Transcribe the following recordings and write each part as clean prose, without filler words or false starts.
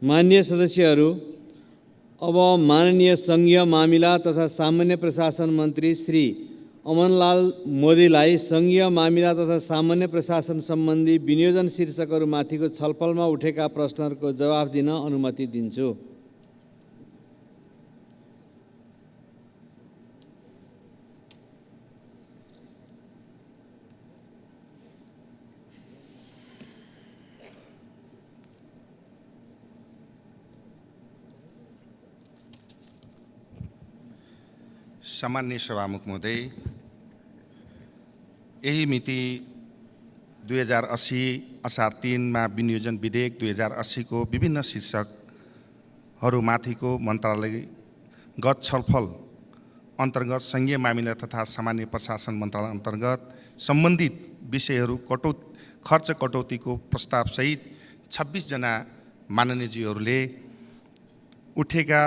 माननीय सदस्यहरू, अब माननीय सङ्घीय मामिला तथा सामान्य प्रशासन मन्त्री श्री अमनलाल मोदीलाई सङ्घीय मामिला तथा सामान्य प्रशासन सम्बन्धी विनियोजन शीर्षकहरूमाथिको छलफलमा उठेका प्रश्नहरूको जवाफ दिन अनुमति दिन्छु। सामान्य सभामुख महोदय, यही मिति 2080 असार 3 विनियोजन विधेयक 2080 को विभिन्न शीर्षकहरूमाथिको मन्त्रालयगत छलफल अन्तर्गत सङ्घीय मामिला तथा सामान्य प्रशासन मन्त्रालय अन्तर्गत सम्बन्धित विषयहरू खर्च कटौतीको प्रस्तावसहित 26 जना माननीयज्यूहरूले उठेका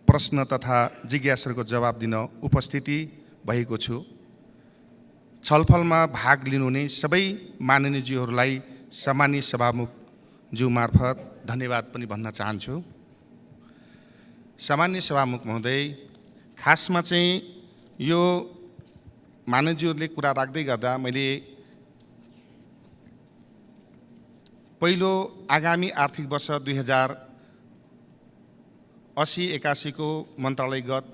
प्रश्न तथा जिज्ञासाहरूको जवाब दिन उपस्थिति भएको छु। छलफलमा भाग लिनुहुने सबै माननीयज्यूहरूलाई सामान्य सभामुखज्यू मार्फत धन्यवाद पनि भन्न चाहन्छु। सामान्य सभामुख महोदय, खासमा चाहिँ यो माननीयज्यूहरूले कुरा राख्दै गर्दा मैले पहिलो आगामी आर्थिक वर्ष 2080-81 को मन्त्रालयगत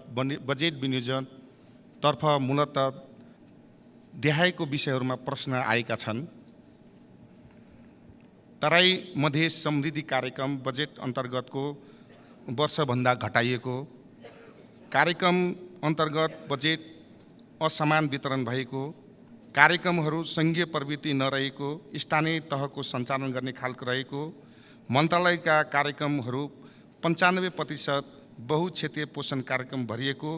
बजेट विनियोजनतर्फ मूलतः देखाएको विषयहरूमा प्रश्न आएका छन्। तराई मधेस समृद्धि कार्यक्रम बजेट अन्तर्गतको वर्षभन्दा घटाइएको, कार्यक्रम अन्तर्गत बजेट असमान वितरण भएको, कार्यक्रमहरू सङ्घीय प्रवृत्ति नरहेको, स्थानीय तहको सञ्चालन गर्ने खालको रहेको, मन्त्रालयका कार्यक्रमहरू 95% बहुक्षेत्रीय पोषण कार्यक्रम भरिएको,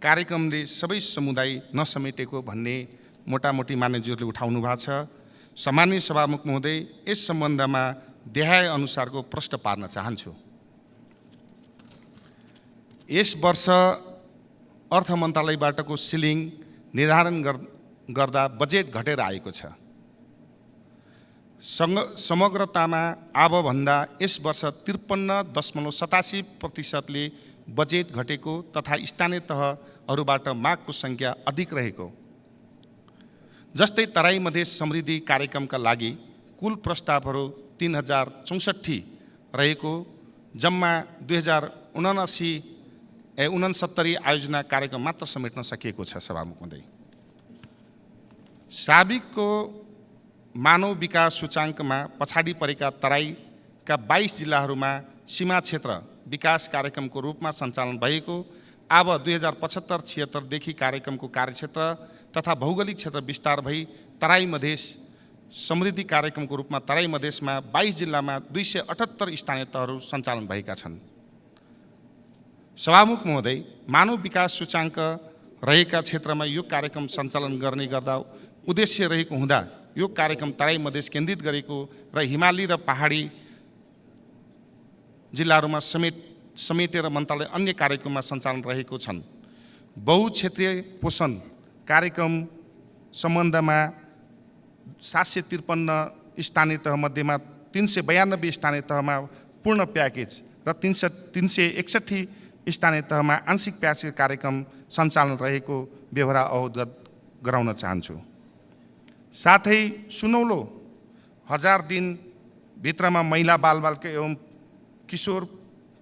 कार्यक्रमले सबै समुदाय नसमेटेको भन्ने मोटामोटी माननीयज्यूहरूले उठाउनु भएको छ। सामान्य सभामुख महोदय, यस सम्बन्धमा देखाए अनुसारको प्रश्न पार्न चाहन्छु। यस वर्ष अर्थ मन्त्रालयबाटको सिलिङ निर्धारण गर्दा बजेट घटेर आएको छ। समग्रतामा आबभन्दा यस वर्ष 53.87% बजेट घटेको तथा स्थानीय तहहरूबाट मागको सङ्ख्या अधिक रहेको। जस्तै तराई मधेस समृद्धि कार्यक्रमका लागि कुल प्रस्तावहरू 3064 रहेको, जम्मा 2069 आयोजना कार्यक्रम मात्र समेट्न सकिएको छ। सभामुख महोदय, साबिकको मानव विकास सूचाङ्कमा पछाडि परेका तराईका 22 जिल्लाहरूमा सीमा क्षेत्र विकास कार्यक्रमको रूपमा सञ्चालन भएको, अब 2075-76 देखि कार्यक्रमको कार्यक्षेत्र तथा भौगोलिक क्षेत्र विस्तार भई तराई मधेस समृद्धि कार्यक्रमको रूपमा तराई मधेसमा 22 जिल्लामा 278 स्थानीय तहहरू सञ्चालन भएका छन्। सभामुख महोदय, मानव विकास सूचाङ्क रहेका क्षेत्रमा यो कार्यक्रम सञ्चालन गर्ने गर्दा उद्देश्य रहेको हुँदा यो कार्यक्रम तराई मधेस केन्द्रित गरेको र हिमाली र पहाडी जिल्लाहरूमा समेटेर मन्त्रालय अन्य कार्यक्रममा सञ्चालन रहेको छन्। बहुक्षेत्रीय पोषण कार्यक्रम सम्बन्धमा 753 स्थानीय तह मध्येमा 392 स्थानीय तहमा पूर्ण प्याकेज र 361 स्थानीय तहमा आंशिक प्याकेज कार्यक्रम सञ्चालन रहेको व्यवहार अवगत गराउन चाहन्छु। साथै सुनौलो 1000 दिन भित्रमा महिला बालबालिका एवं किशोर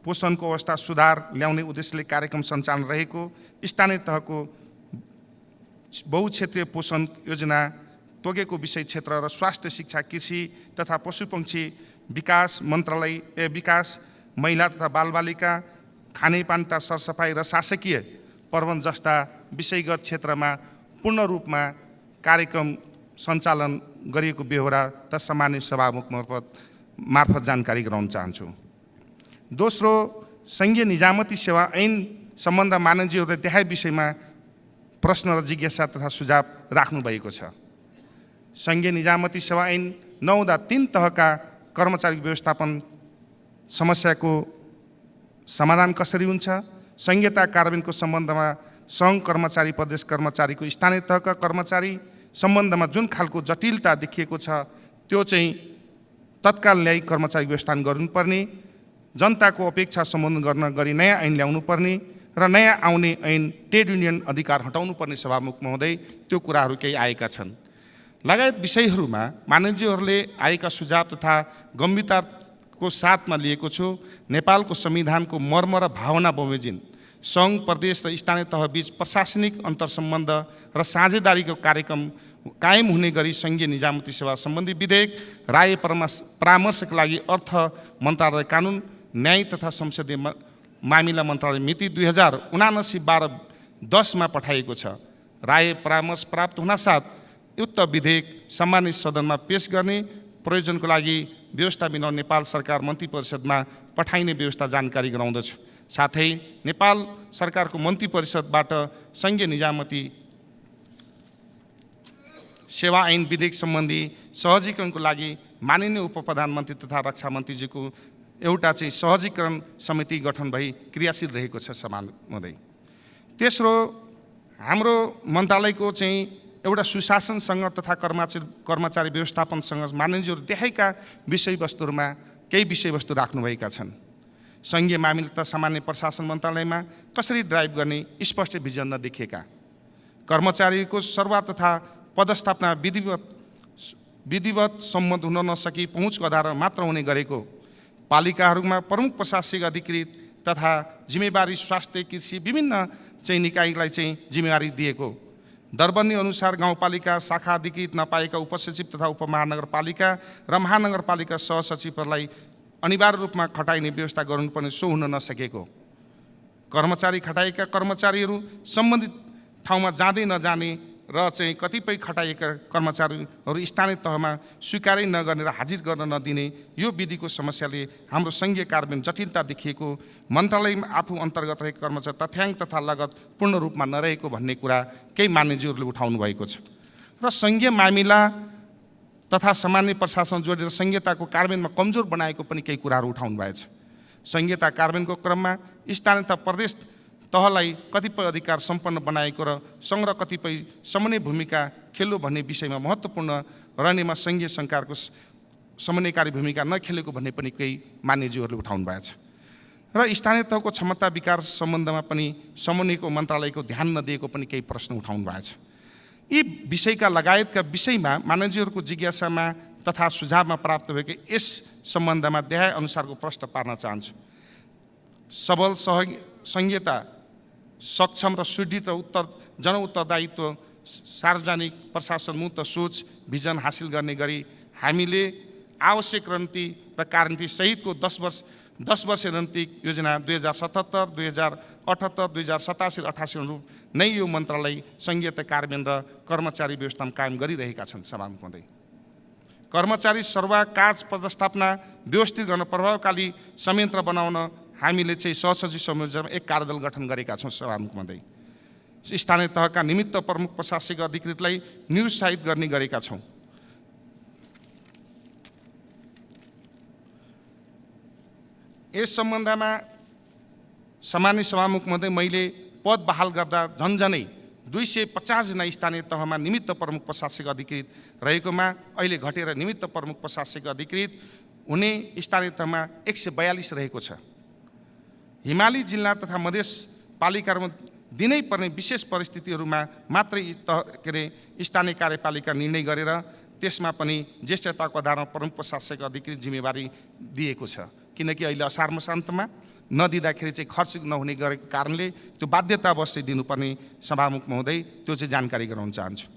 पोषणको अवस्था सुधार ल्याउने उद्देश्यले कार्यक्रम सञ्चालन रहेको, स्थानीय तहको बहुक्षेत्रीय पोषण योजना तोकेको विषय क्षेत्र र स्वास्थ्य शिक्षा कृषि तथा पशुपक्षी विकास मन्त्रालय विकास महिला तथा बालबालिका खानेपानी तथा सरसफाइ र शासकीय प्रबन्ध जस्ता विषयगत क्षेत्रमा पूर्ण रूपमा कार्यक्रम सञ्चालन गरिएको बेहोरा त सामान्य सभामुख मार्फत जानकारी गराउन चाहन्छु। दोस्रो, सङ्घीय निजामती सेवा ऐन सम्बन्ध माननीयज्यूहरूले देखाए विषयमा प्रश्न र जिज्ञासा तथा सुझाव राख्नु भएको छ। सङ्घीय निजामती सेवा ऐन नहुँदा 3 तहका कर्मचारी व्यवस्थापन समस्याको समाधान कसरी हुन्छ? संहिता कार्यान्वयनको सम्बन्धमा सङ्घ कर्मचारी प्रदेश कर्मचारीको स्थानीय तहका कर्मचारी सम्बन्धमा जुन खालको जटिलता देखिएको छ त्यो चाहिँ तत्काल न्यायिक कर्मचारी व्यवस्थापन गर्नुपर्ने जनताको अपेक्षा सम्बोधन गर्न गरी नयाँ ऐन ल्याउनुपर्ने र नयाँ आउने ऐन ट्रेड युनियन अधिकार हटाउनुपर्ने सभामुख महोदय त्यो कुराहरू केही आएका छन्। लगायत विषयहरूमा माननीयज्यूहरूले आएका सुझाव तथा गम्भीरताको साथमा लिएको छु। नेपालको संविधानको मर्म र भावना बमोजिम सङ्घ, प्रदेश र स्थानीय तहबीच प्रशासनिक अन्तर्सम्बन्ध र साझेदारीको कार्यक्रम कायम हुने गरी सङ्घीय निजामती सेवा सम्बन्धी विधेयक, राय परामर्शका लागि अर्थ मन्त्रालय कानुन, न्याय तथा संसदीय मामिला मन्त्रालय मिति 2079/12/10 पठाइएको छ। राय परामर्श प्राप्त हुनासाथ उक्त विधेयक सम्मानित सदनमा पेश गर्ने प्रयोजनको लागि व्यवस्था मिलाउन नेपाल सरकार मन्त्री परिषदमा पठाइने व्यवस्था जानकारी गराउँदछु। साथै नेपाल सरकारको मन्त्री परिषदबाट सङ्घीय निजामती सेवा ऐन विधेयक सम्बन्धी सहजीकरणको लागि माननीय उप प्रधानमन्त्री तथा रक्षा मन्त्रीजीको एउटा चाहिँ सहजीकरण समिति गठन भई क्रियाशील रहेको छ महोदय। तेस्रो, हाम्रो मन्त्रालयको चाहिँ एउटा सुशासनसँग तथा कर्मचारी व्यवस्थापनसँग माननीयज्यूहरू देखाएका विषयवस्तुहरूमा केही विषयवस्तु राख्नुभएका छन्। सङ्घीय मामिला तथा सामान्य प्रशासन मन्त्रालयमा कसरी ड्राइभ गर्ने स्पष्ट भिजन नदेखिएका, कर्मचारीको सरुवा तथा पदस्थापना विधिवत सम्मत हुन नसकी पहुँचको आधारमा मात्र हुने गरेको, पालिकाहरूमा प्रमुख प्रशासनिक अधिकृत तथा जिम्मेवारी स्वास्थ्य, कृषि विभिन्न चाहिँ निकायलाई चाहिँ जिम्मेवारी दिएको, दरबन्दी अनुसार गाउँपालिका शाखा अधिकृत नपाएका उपसचिव तथा उपमहानगरपालिका र महानगरपालिका सहसचिवहरूलाई अनिवार्य रूपमा खटाइने व्यवस्था गर्नुपर्ने सो हुन नसकेको, कर्मचारी खटाएका कर्मचारीहरू सम्बन्धित ठाउँमा जाँदै नजाने र चाहिँ कतिपय खटाइएका कर्मचारीहरू स्थानीय तहमा स्वीकारै नगर्ने र हाजिर गर्न नदिने यो विधिको समस्याले हाम्रो सङ्घीय कार्यान्वयन जटिलता देखिएको, मन्त्रालयमा आफू अन्तर्गत रहेको कर्मचारी तथ्याङ्क तथा लागत पूर्ण रूपमा नरहेको भन्ने कुरा केही मान्यज्यूहरूले उठाउनु भएको छ। र सङ्घीय मामिला तथा सामान्य प्रशासन जोडेर संहिताको कार्यान्वयनमा कमजोर बनाएको पनि केही कुराहरू उठाउनु भएछ। संहिता कार्यान्वयनको क्रममा स्थानीय तथा प्रदेश तहलाई कतिपय अधिकार सम्पन्न बनाएको र सङ्घ र कतिपय समन्वय भूमिका खेल्यो भन्ने विषयमा महत्त्वपूर्ण रहनेमा सङ्घीय सरकारको समन्वयकारी भूमिका नखेलेको भन्ने पनि केही मान्यज्यूहरूले उठाउनु भएछ। र स्थानीय तहको क्षमता विकास सम्बन्धमा पनि समन्वयको मन्त्रालयको ध्यान नदिएको पनि केही प्रश्न उठाउनु भएछ। यी विषयका लगायतका विषयमा माननीयज्यूहरूको जिज्ञासामा तथा सुझावमा प्राप्त भएको यस सम्बन्धमा देखाए अनुसारको प्रश्न पार्न चाहन्छु। सबल संहिता, सक्षम र सुदृढ जनउत्तरदायित्व, सार्वजनिक प्रशासन मुक्त सोच भिजन हासिल गर्ने गरी हामीले आवश्यक रणनीति र कार्यनीति सहितको 10 वर्ष रणनीतिक योजना 2077, 2078, 2087 र 88 अनुरूप नै यो मन्त्रालय संघीयता कार्यान्वयन र कर्मचारी व्यवस्थापन कायम गरिरहेका छन्। सभामुख महोदय, कर्मचारी सरुवा कार्य पदस्थापना व्यवस्थित गर्न प्रभावकारी संयन्त्र बनाउन हामीले चाहिँ सहसचिव संयोजनमा एक कार्यदल गठन गरेका छौँ। सभामुख महोदय, स्थानीय तहका निमित्त प्रमुख प्रशासनिक अधिकृतलाई निरुत्साहित गर्ने गरेका छौँ। यस सम्बन्धमा सामान्य सभामुख महोदय, मैले पद बहाल गर्दा झन्झनै 250 जना स्थानीय तहमा निमित्त प्रमुख प्रशासनिक अधिकृत रहेकोमा अहिले घटेर निमित्त प्रमुख प्रशासनिक अधिकृत हुने स्थानीय तहमा 142 रहेको छ। हिमाली जिल्ला तथा मधेस पालिकाहरूमा दिनै पर्ने विशेष परिस्थितिहरूमा मात्रै स्थानीय कार्यपालिका निर्णय गरेर त्यसमा पनि ज्येष्ठताको आधारमा प्रमुख प्रशासनिक अधिकृत जिम्मेवारी दिएको छ। किनकि अहिले असार मसान्तमा नदिँदाखेरि चाहिँ खर्च नहुने गरेको कारणले त्यो बाध्यता अवश्य दिनुपर्ने सभामुख महोदय, त्यो चाहिँ जानकारी गराउन चाहन्छु।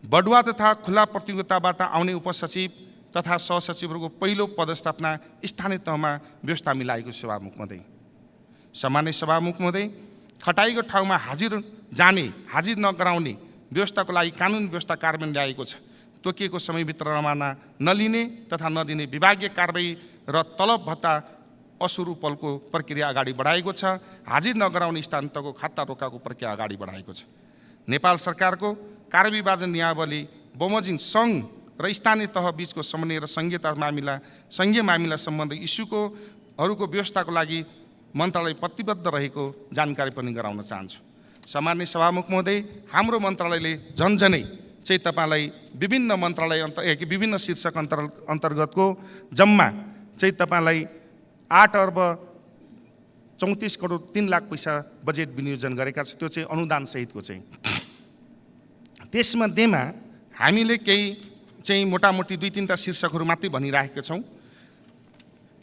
बढुवा तथा खुला प्रतियोगिताबाट आउने उपसचिव तथा सहसचिवहरूको पहिलो पदस्थापना स्थानीय तहमा व्यवस्था मिलाएको सभामुख महोदय। सामान्य सभामुख महोदय, खटाइको ठाउँमा हाजिर जाने, हाजिर नगराउने व्यवस्थाको लागि कानुन व्यवस्था कार्यान्वयन ल्याएको छ। तोकिएको समयभित्र रवाना नलिने तथा नदिने विभागीय कारबाही र तलब भत्ता असुरूपलको प्रक्रिया अगाडि बढाएको छ। हाजिर नगराउने स्थानीय तहको खाता रोकाको प्रक्रिया अगाडि बढाएको छ। नेपाल सरकारको कार्यविभाजन नियमावली बमोजिम सङ्घ र स्थानीय तह बीचको समन्वय र सङ्घीय मामिला सम्बन्धी इस्युहरूको व्यवस्थाको लागि मन्त्रालय प्रतिबद्ध रहेको जानकारी पनि गराउन चाहन्छु। सामान्य सभामुख महोदय, हाम्रो मन्त्रालयले झन्झनै चाहिँ तपाईँलाई विभिन्न मन्त्रालय विभिन्न शीर्षक अन्तर्गतको जम्मा चाहिँ तपाईँलाई 8 अर्ब 34 करोड 3 लाख पैसा बजेट विनियोजन गरेका छौँ। त्यो चाहिँ अनुदान सहितको चाहिँ। त्यसमध्येमा हामीले केही चाहिँ मोटामोटी 2-3टा शीर्षकहरू मात्रै भनिराखेका छौँ।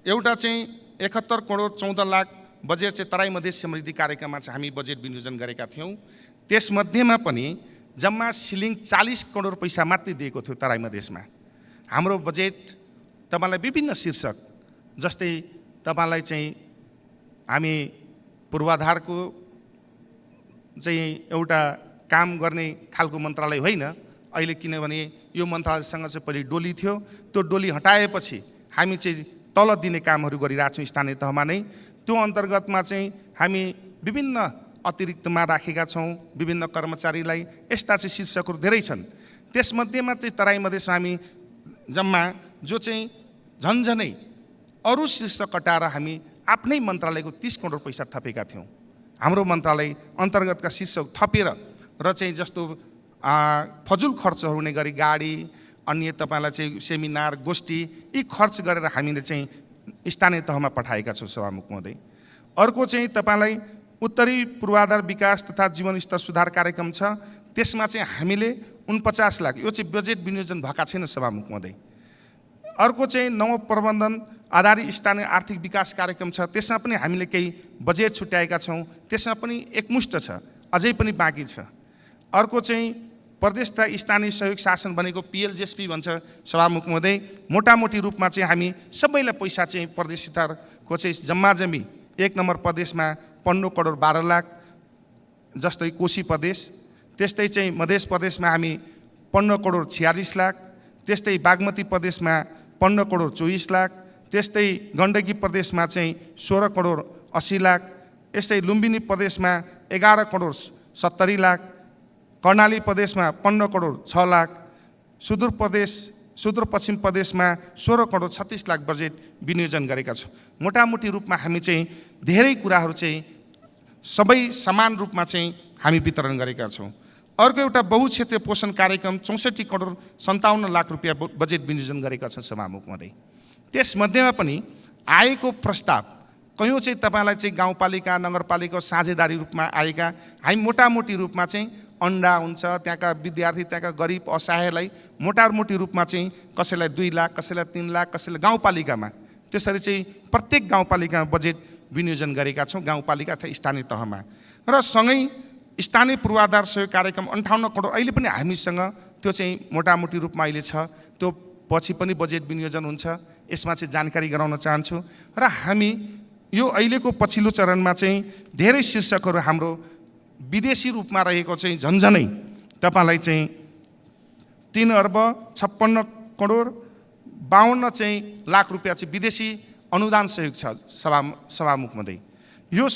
एउटा चाहिँ 71 करोड 14 लाख बजेट चाहिँ तराई मधेस समृद्धि कार्यक्रममा चाहिँ हामी बजेट विनियोजन गरेका थियौँ। त्यसमध्येमा पनि जम्मा सिलिङ 40 करोड पैसा मात्रै दिएको थियो तराई मधेसमा। हाम्रो बजेट तपाईँलाई विभिन्न शीर्षक, जस्तै तपाईँलाई चाहिँ हामी पूर्वाधारको चाहिँ एउटा काम गर्ने खालको मन्त्रालय होइन अहिले, किनभने यो मन्त्रालयसँग चाहिँ पहिले डोली थियो। त्यो डोली हटाएपछि हामी चाहिँ तल दिने कामहरू गरिरहेको छौँ स्थानीय तहमा नै। त्यो अन्तर्गतमा चाहिँ हामी विभिन्न अतिरिक्तमा राखेका छौँ विभिन्न कर्मचारीलाई। यस्ता चाहिँ शीर्षकहरू धेरै छन्। त्यसमध्येमा चाहिँ तराई मधेसमा हामी जम्मा जो चाहिँ झन्झनै अरू शीर्षक कटाएर हामी आफ्नै मन्त्रालयको 30 करोड पैसा थपेका थियौँ। हाम्रो मन्त्रालय अन्तर्गतका शीर्षक थपेर र चाहिँ जस्तो फजुल खर्चहरू हुने गरी गाडी, अन्य तपाईँलाई चाहिँ सेमिनार, गोष्ठी, यी खर्च गरेर हामीले चाहिँ स्थानीय तहमा पठाएका छौँ सभामुख महोदय। अर्को चाहिँ तपाईँलाई उत्तरी पूर्वाधार विकास तथा जीवनस्तर सुधार कार्यक्रम छ। त्यसमा चाहिँ हामीले 49 लाख, यो चाहिँ बजेट विनियोजन भएका छैन सभामुख महोदय। अर्को चाहिँ नव प्रबन्धन आधारित स्थानीय आर्थिक विकास कार्यक्रम छ। त्यसमा पनि हामीले केही बजेट छुट्याएका छौँ। त्यसमा पनि एकमुष्ट छ, अझै पनि बाँकी छ। अर्को चाहिँ प्रदेश तथा स्थानीय सहयोग शासन भनेको PLJSP भन्छ सभामुख महोदय। मोटामोटी रूपमा चाहिँ हामी सबैलाई पैसा चाहिँ प्रदेश स्तरको चाहिँ जम्मा जम्मी 1 नम्बर प्रदेशमा 15 करोड 12 लाख, जस्तै कोशी प्रदेश। त्यस्तै चाहिँ मध्य प्रदेशमा हामी 15 करोड 46 लाख, त्यस्तै बागमती प्रदेशमा 15 करोड 24 लाख, त्यस्तै गण्डकी प्रदेशमा चाहिँ 16 करोड 80 लाख, यस्तै लुम्बिनी प्रदेशमा 11 करोड 70 लाख, कर्णाली प्रदेशमा 15 करोड 6 लाख, सुदूरपश्चिम प्रदेशमा 16 करोड 36 लाख बजेट विनियोजन गरेका छौँ। मोटामोटी रूपमा हामी चाहिँ धेरै कुराहरू चाहिँ सबै समान रूपमा चाहिँ हामी वितरण गरेका छौँ। अर्को एउटा बहुक्षेत्रीय पोषण कार्यक्रम 64 करोड 57 लाख रुपियाँ बजेट विनियोजन गरेका छन् सभामुख महोदय। त्यसमध्येमा पनि आएको प्रस्ताव कयौँ चाहिँ तपाईँलाई चाहिँ गाउँपालिका नगरपालिका साझेदारी रूपमा आएका, हामी मोटामोटी रूपमा चाहिँ अन्डा हुन्छ, त्यहाँका विद्यार्थी, त्यहाँका गरिब असहायलाई मोटामोटी रूपमा चाहिँ कसैलाई 2 लाख, कसैलाई 3 लाख, कसैलाई गाउँपालिकामा, त्यसरी चाहिँ प्रत्येक गाउँपालिकामा बजेट विनियोजन गरेका छौँ गाउँपालिका अथवा स्थानीय तहमा। र सँगै स्थानीय पूर्वाधार सहयोग कार्यक्रम 58 करोड अहिले पनि हामीसँग त्यो चाहिँ मोटामोटी रूपमा अहिले छ। त्यो पछि पनि बजेट विनियोजन हुन्छ, यसमा चाहिँ जानकारी गराउन चाहन्छु। र हामी यो अहिलेको पछिल्लो चरणमा चाहिँ धेरै शीर्षकहरू हाम्रो विदेशी रूपमा रहेको चाहिँ झन्झनै तपाईँलाई चाहिँ 3 अर्ब 56 करोड 52 चाहिँ लाख रुपियाँ चाहिँ विदेशी अनुदान सहयोग छ सभामुख महोदय। यो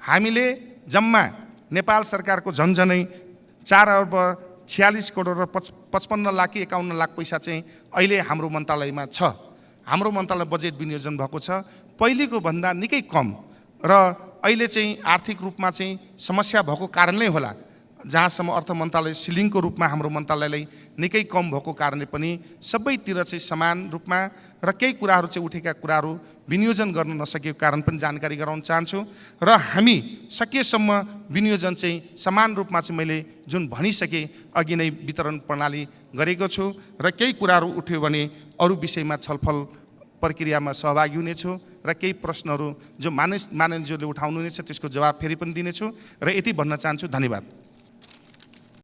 हामीले जम्मा नेपाल सरकारको झन्झनै 4 अर्ब 46 करोड र 55 लाख कि 51 लाख पैसा चाहिँ अहिले हाम्रो मन्त्रालयमा छ। हाम्रो मन्त्रालय बजेट विनियोजन भएको छ पहिलेको भन्दा निकै कम। र अहिले चाहिँ आर्थिक रूपमा चाहिँ समस्या भएको कारणले होला, जहाँसम्म अर्थ मन्त्रालय सिलिङको रूपमा हाम्रो मन्त्रालयलाई निकै कम भएको कारणले पनि सबैतिर चाहिँ समान रूपमा र केही कुराहरू चाहिँ उठेका कुराहरू विनियोजन गर्न नसकेको कारण पनि जानकारी गराउन चाहन्छु। र हामी सकेसम्म विनियोजन चाहिँ समान रूपमा चाहिँ मैले जुन भनिसकेँ अघि नै वितरण प्रणाली गरेको छु। र केही कुराहरू उठ्यो भने अरू विषयमा छलफल प्रक्रियामा सहभागी हुनेछु र केही प्रश्नहरू जो मानिसहरूले उठाउनु हुनेछ त्यसको जवाब फेरि पनि दिनेछु। र यति भन्न चाहन्छु। धन्यवाद।